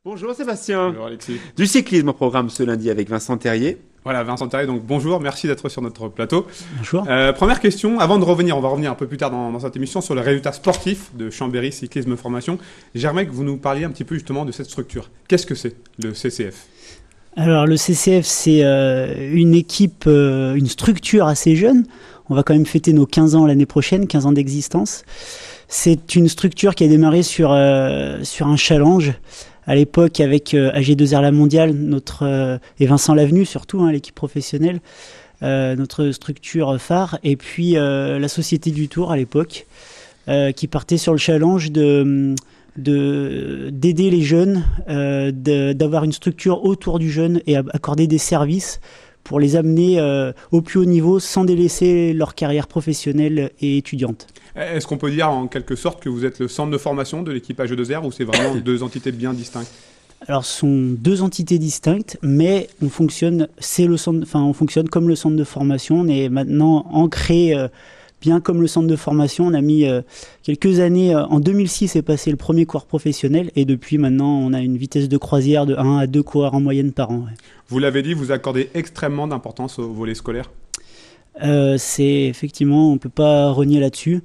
Bonjour Sébastien. Bonjour Alexis. Du cyclisme au programme ce lundi avec Vincent Terrier. Voilà, Vincent Terrier, donc bonjour, merci d'être sur notre plateau. Bonjour. Première question, avant de revenir, on va revenir un peu plus tard dans cette émission sur les résultats sportifs de Chambéry Cyclisme Formation. J'aimerais que vous nous parliez un petit peu justement de cette structure. Qu'est-ce que c'est le CCF ? Alors le CCF, c'est une équipe, une structure assez jeune. On va quand même fêter nos 15 ans l'année prochaine, 15 ans d'existence. C'est une structure qui a démarré sur un challenge à l'époque avec AG2R La Mondiale, et Vincent Lavenu surtout, l'équipe professionnelle, notre structure phare, et puis la Société du Tour à l'époque, qui partait sur le challenge d'aider les jeunes, d'avoir une structure autour du jeune et accorder des services pour les amener au plus haut niveau sans délaisser leur carrière professionnelle et étudiante. Est-ce qu'on peut dire en quelque sorte que vous êtes le centre de formation de l'équipe AG2R ou c'est vraiment deux entités bien distinctes ? Alors, ce sont deux entités distinctes, mais on fonctionne comme le centre de formation. On est maintenant ancré bien comme le centre de formation. On a mis quelques années. En 2006 est passé le premier coureur professionnel et depuis maintenant, on a une vitesse de croisière de 1 à 2 coureurs en moyenne par an. Ouais. Vous l'avez dit, vous accordez extrêmement d'importance au volet scolaire. C'est effectivement, on ne peut pas renier là-dessus.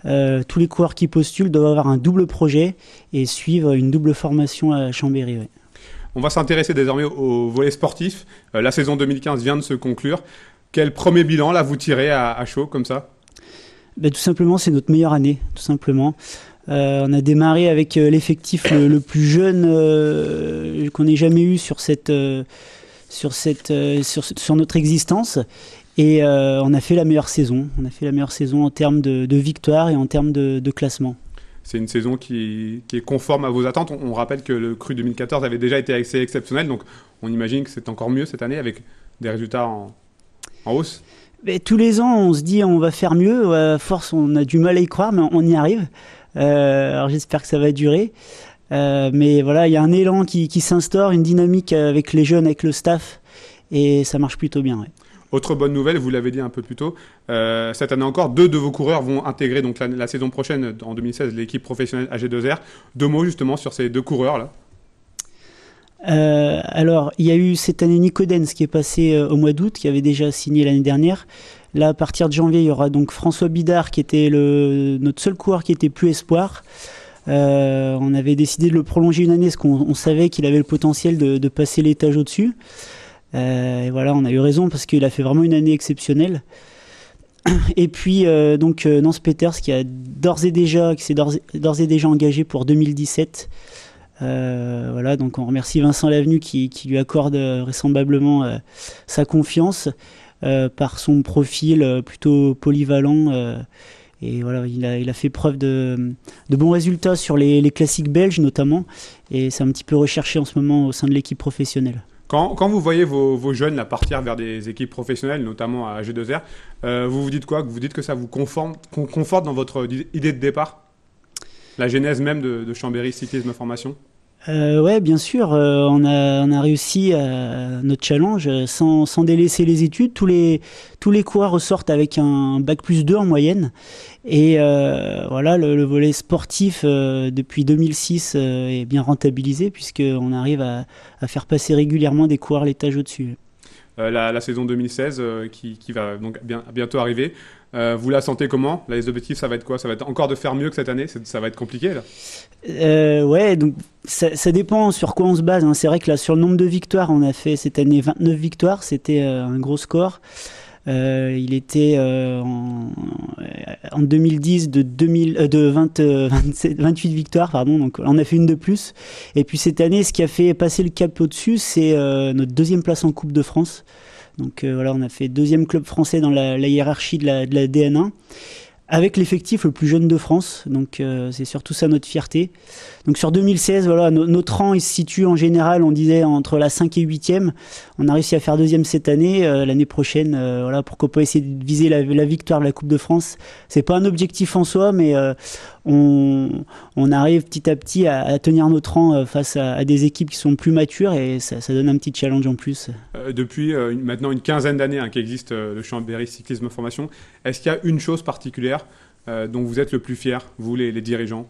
Tous les coureurs qui postulent doivent avoir un double projet et suivre une double formation à Chambéry. Ouais. On va s'intéresser désormais au volet sportif. La saison 2015 vient de se conclure. Quel premier bilan là vous tirez à chaud comme ça ? Tout simplement, c'est notre meilleure année, tout simplement. On a démarré avec l'effectif le plus jeune qu'on ait jamais eu sur notre existence. Et on a fait la meilleure saison. On a fait la meilleure saison en termes de victoire et en termes de classement. C'est une saison qui est conforme à vos attentes. On rappelle que le cru 2014 avait déjà été assez exceptionnel. Donc on imagine que c'est encore mieux cette année avec des résultats en hausse. Mais tous les ans, on se dit on va faire mieux. À force, on a du mal à y croire, mais on y arrive. Alors j'espère que ça va durer. Mais voilà, il y a un élan qui s'instaure, une dynamique avec les jeunes, avec le staff. Et ça marche plutôt bien. Ouais. Autre bonne nouvelle, vous l'avez dit un peu plus tôt, cette année encore, 2 de vos coureurs vont intégrer donc la saison prochaine, en 2016, l'équipe professionnelle AG2R. 2 mots justement sur ces 2 coureurs-là. Alors, il y a eu cette année Nico Denz qui est passé au mois d'août, qui avait déjà signé l'année dernière. Là, à partir de janvier, il y aura donc François Bidard qui était notre seul coureur qui était plus espoir. On avait décidé de le prolonger une année parce qu'on savait qu'il avait le potentiel de passer l'étage au-dessus. Et voilà, on a eu raison parce qu'il a fait vraiment une année exceptionnelle. Et puis Nance Peters qui s'est d'ores et déjà engagé pour 2017. Voilà, donc on remercie Vincent Lavenu qui lui accorde vraisemblablement sa confiance par son profil plutôt polyvalent. Et voilà, il a fait preuve de bons résultats sur les classiques belges notamment. Et c'est un petit peu recherché en ce moment au sein de l'équipe professionnelle. Quand vous voyez vos jeunes là, partir vers des équipes professionnelles, notamment à AG2R, vous vous dites quoi ? Vous dites que ça vous conforte dans votre idée de départ ? La genèse même de Chambéry Cyclisme Formation ? Ouais, bien sûr. On a réussi notre challenge sans délaisser les études. Tous les coureurs ressortent avec un bac+2 en moyenne. Et voilà, le volet sportif depuis 2006 est bien rentabilisé puisqu'on arrive à faire passer régulièrement des coureurs l'étage au-dessus. La saison 2016 qui va donc bientôt arriver. Vous la sentez comment ? Les objectifs, ça va être quoi ? Ça va être encore de faire mieux que cette année ? Ça va être compliqué là ? Ouais, donc ça dépend sur quoi on se base. C'est vrai que là, sur le nombre de victoires, on a fait cette année 29 victoires. C'était un gros score. Il était en 2010 de 28 victoires, pardon, donc on a fait une de plus. Et puis cette année, ce qui a fait passer le cap au-dessus, c'est notre 2e place en Coupe de France. Donc voilà, on a fait 2e club français dans la hiérarchie de la DN1. Avec l'effectif le plus jeune de France, donc c'est surtout ça notre fierté. Donc sur 2016, voilà, notre rang il se situe en général, on disait entre la 5 et 8e. On a réussi à faire 2e cette année. L'année prochaine, voilà, pourquoi pas essayer de viser la victoire de la Coupe de France. C'est pas un objectif en soi, mais on arrive petit à petit à tenir notre rang face à des équipes qui sont plus matures et ça donne un petit challenge en plus. Depuis maintenant une quinzaine d'années qu'existe le Chambéry Cyclisme Formation, est-ce qu'il y a une chose particulière dont vous êtes le plus fier, vous les dirigeants ?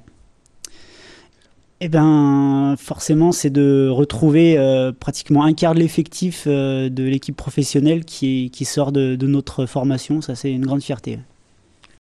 Eh ben, ben, forcément, c'est de retrouver pratiquement un quart de l'effectif de l'équipe professionnelle qui sort de notre formation. Ça, c'est une grande fierté.